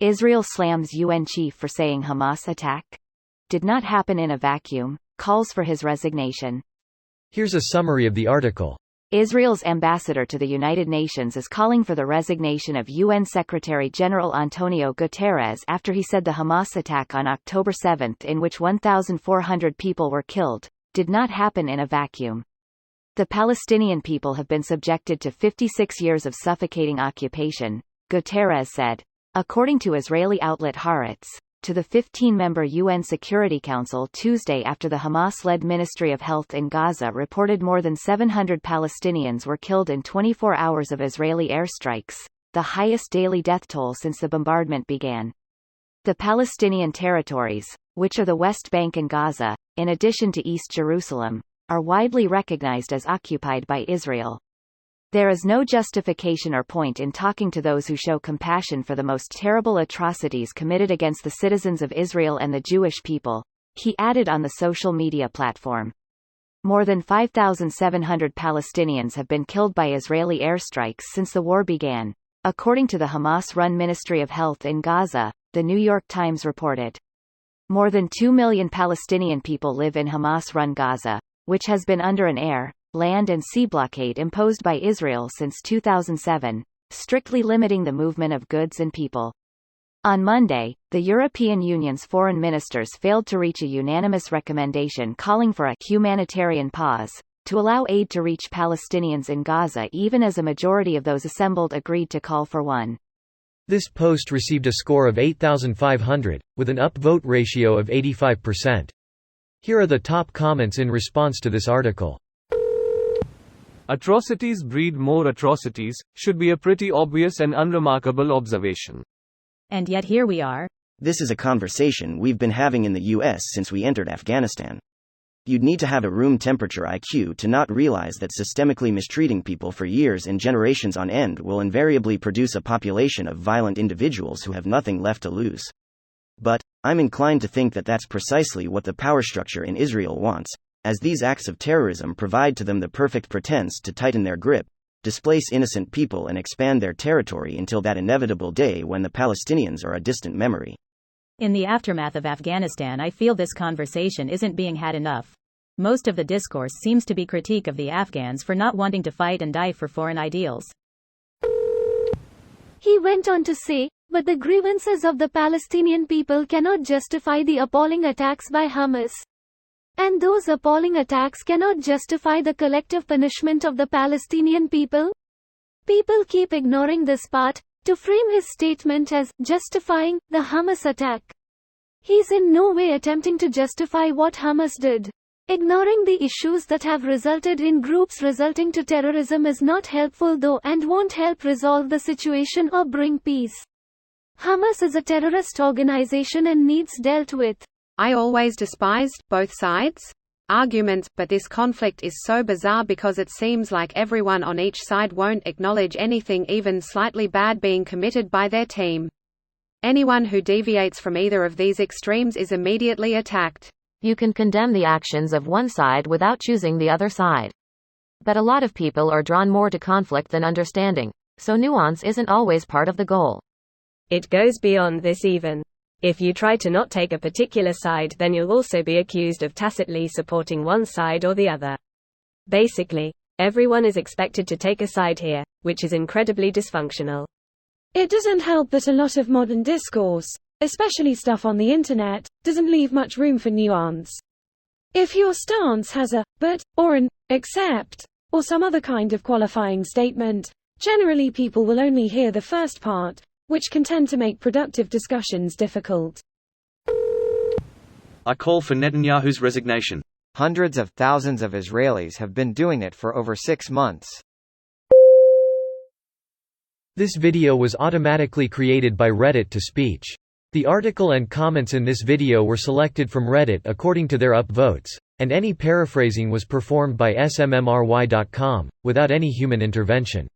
Israel slams UN chief for saying Hamas attack did not happen in a vacuum, calls for his resignation. Here's a summary of the article. Israel's ambassador to the United Nations is calling for the resignation of UN Secretary-General Antonio Guterres after he said the Hamas attack on October 7, in which 1,400 people were killed, did not happen in a vacuum. The Palestinian people have been subjected to 56 years of suffocating occupation, Guterres said. According to Israeli outlet Haaretz, to the 15-member UN Security Council Tuesday after the Hamas-led Ministry of Health in Gaza reported more than 700 Palestinians were killed in 24 hours of Israeli airstrikes, the highest daily death toll since the bombardment began. The Palestinian territories, which are the West Bank and Gaza, in addition to East Jerusalem, are widely recognized as occupied by Israel. There is no justification or point in talking to those who show compassion for the most terrible atrocities committed against the citizens of Israel and the Jewish people, he added on the social media platform. More than 5,700 Palestinians have been killed by Israeli airstrikes since the war began, according to the Hamas-run Ministry of Health in Gaza, The New York Times reported. More than 2 million Palestinian people live in Hamas-run Gaza, which has been under an air, land and sea blockade imposed by Israel since 2007, strictly limiting the movement of goods and people. On Monday, the European Union's foreign ministers failed to reach a unanimous recommendation calling for a humanitarian pause, to allow aid to reach Palestinians in Gaza even as a majority of those assembled agreed to call for one. This post received a score of 8,500, with an upvote ratio of 85%. Here are the top comments in response to this article. Atrocities breed more atrocities, should be a pretty obvious and unremarkable observation. And yet here we are. This is a conversation we've been having in the US since we entered Afghanistan. You'd need to have a room temperature IQ to not realize that systemically mistreating people for years and generations on end will invariably produce a population of violent individuals who have nothing left to lose. But I'm inclined to think that that's precisely what the power structure in Israel wants, as these acts of terrorism provide to them the perfect pretense to tighten their grip, displace innocent people and expand their territory until that inevitable day when the Palestinians are a distant memory. In the aftermath of Afghanistan, I feel this conversation isn't being had enough. Most of the discourse seems to be critique of the Afghans for not wanting to fight and die for foreign ideals. He went on to say, but the grievances of the Palestinian people cannot justify the appalling attacks by Hamas. And those appalling attacks cannot justify the collective punishment of the Palestinian people? People keep ignoring this part, to frame his statement as justifying the Hamas attack. He's in no way attempting to justify what Hamas did. Ignoring the issues that have resulted in groups resulting to terrorism is not helpful though and won't help resolve the situation or bring peace. Hamas is a terrorist organization and needs dealt with. I always despised both sides' arguments, but this conflict is so bizarre because it seems like everyone on each side won't acknowledge anything even slightly bad being committed by their team. Anyone who deviates from either of these extremes is immediately attacked. You can condemn the actions of one side without choosing the other side. But a lot of people are drawn more to conflict than understanding, so nuance isn't always part of the goal. It goes beyond this even. If you try to not take a particular side, then you'll also be accused of tacitly supporting one side or the other. Basically, everyone is expected to take a side here, which is incredibly dysfunctional. It doesn't help that a lot of modern discourse, especially stuff on the internet, doesn't leave much room for nuance. If your stance has a but, or an except, or some other kind of qualifying statement, generally people will only hear the first part, which can tend to make productive discussions difficult. I call for Netanyahu's resignation. Hundreds of thousands of Israelis have been doing it for over 6 months. This video was automatically created by Reddit to speech. The article and comments in this video were selected from Reddit according to their upvotes, and any paraphrasing was performed by smmry.com, without any human intervention.